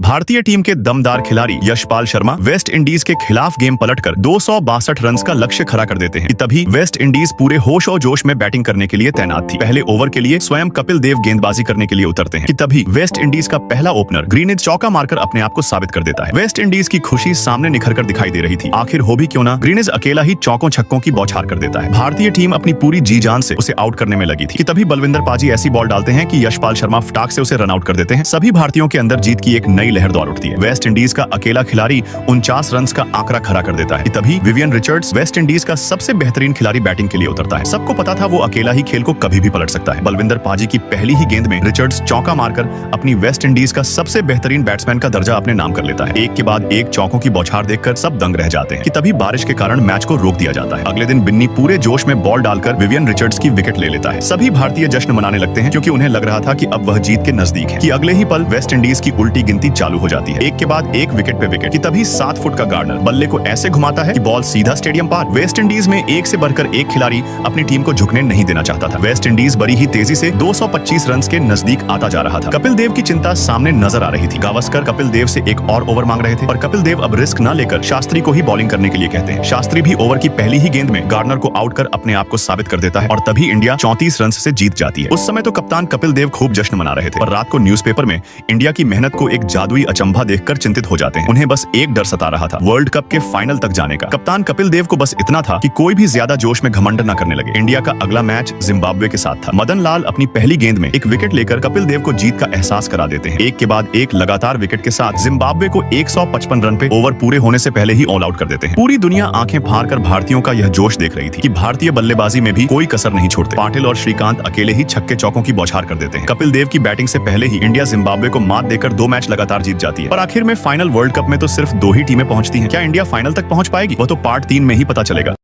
भारतीय टीम के दमदार खिलाड़ी यशपाल शर्मा वेस्ट इंडीज के खिलाफ गेम पलटकर 262 रन का लक्ष्य खड़ा कर देते हैं। तभी वेस्ट इंडीज पूरे होश और जोश में बैटिंग करने के लिए तैनात थी। पहले ओवर के लिए स्वयं कपिल देव गेंदबाजी करने के लिए उतरते हैं कि तभी वेस्ट इंडीज का पहला ओपनर ग्रीनिज चौका मारकर अपने आप को साबित कर देता है। वेस्ट इंडीज की खुशी सामने निखर कर दिखाई दे रही थी। आखिर हो भी क्यों ना, ग्रीनिज अकेला ही चौकों छक्कों की बौछार कर देता है। भारतीय टीम अपनी पूरी जी जान से उसे आउट करने में लगी थी कि तभी बलविंदर पाजी ऐसी बॉल डालते हैं कि यशपाल शर्मा फटाक से उसे रन आउट कर देते हैं। सभी भारतीयों के अंदर जीत की एक नई लहर दौड़ उठती है। वेस्ट इंडीज का अकेला खिलाड़ी 49 रन का आंकड़ा खड़ा कर देता है। तभी विवियन रिचर्ड्स वेस्ट इंडीज का सबसे बेहतरीन खिलाड़ी बैटिंग के लिए उतरता है। सबको पता था वो अकेला ही खेल को कभी भी पलट सकता है। बलविंदर पाजी की पहली ही गेंद में रिचर्ड्स चौका मारकर अपनी वेस्ट इंडीज का सबसे बेहतरीन बैट्समैन का दर्जा अपने नाम कर लेता है। एक के बाद एक चौकों की बौछार देखकर सब दंग रह जाते हैं कि तभी बारिश के कारण मैच को रोक दिया जाता है। अगले दिन बिन्नी पूरे जोश में बॉल डालकर विवियन रिचर्ड्स की विकेट ले लेता है। सभी भारतीय जश्न मनाने लगते हैं क्योंकि उन्हें लग रहा था कि अब वह जीत के नजदीक है कि अगले ही पल वेस्ट इंडीज की उल्टी गिनती चालू हो जाती है। एक के बाद एक विकेट पे विकेट कि तभी 7 फुट का गार्डनर बल्ले को ऐसे घुमाता है कि बॉल सीधा स्टेडियम पार। वेस्ट इंडीज में एक से बढ़कर एक खिलाड़ी अपनी टीम को झुकने नहीं देना चाहता था। वेस्ट इंडीज बड़ी ही तेजी से 225 रन के नजदीक आता जा रहा था। कपिल देव की चिंता सामने नजर आ रही थी। गावस्कर कपिल देव से एक और ओवर मांग रहे थे और कपिल देव अब रिस्क न लेकर शास्त्री को ही बॉलिंग करने के लिए कहते हैं। शास्त्री भी ओवर की पहली ही गेंद में गार्डनर को आउट कर अपने आप को साबित कर देता है और तभी इंडिया 34 रन से जीत जाती है। उस समय तो कप्तान कपिल देव खूब जश्न मना रहे थे और रात को न्यूज़पेपर में इंडिया की मेहनत को एक जादुई अचंभा देखकर चिंतित हो जाते हैं। उन्हें बस एक डर सता रहा था, वर्ल्ड कप के फाइनल तक जाने का। कप्तान कपिल देव को बस इतना था कि कोई भी ज्यादा जोश में घमंड न करने लगे। इंडिया का अगला मैच जिम्बाब्वे के साथ था। मदन लाल अपनी पहली गेंद में एक विकेट लेकर कपिल देव को जीत का एहसास करा देते हैं। एक के बाद एक लगातार विकेट के साथ जिम्बाब्वे को 155 रन पे ओवर पूरे होने से पहले ही ऑल आउट कर देते हैं। पूरी दुनिया आंखें फाड़ कर भारतीयों का यह जोश देख रही थी कि भारतीय बल्लेबाजी में भी कोई कसर नहीं छोड़ते। पाटिल और श्रीकांत अकेले ही छक्के चौकों की बौछार कर देते हैं। कपिल देव की बैटिंग से पहले ही इंडिया जिम्बाब्वे को मात देकर 2 मैच लगातार जीत जाती है और आखिर में फाइनल वर्ल्ड कप में तो सिर्फ 2 ही टीमें पहुंचती हैं। क्या इंडिया फाइनल तक पहुंच पाएगी? वो तो पार्ट 3 में ही पता चलेगा।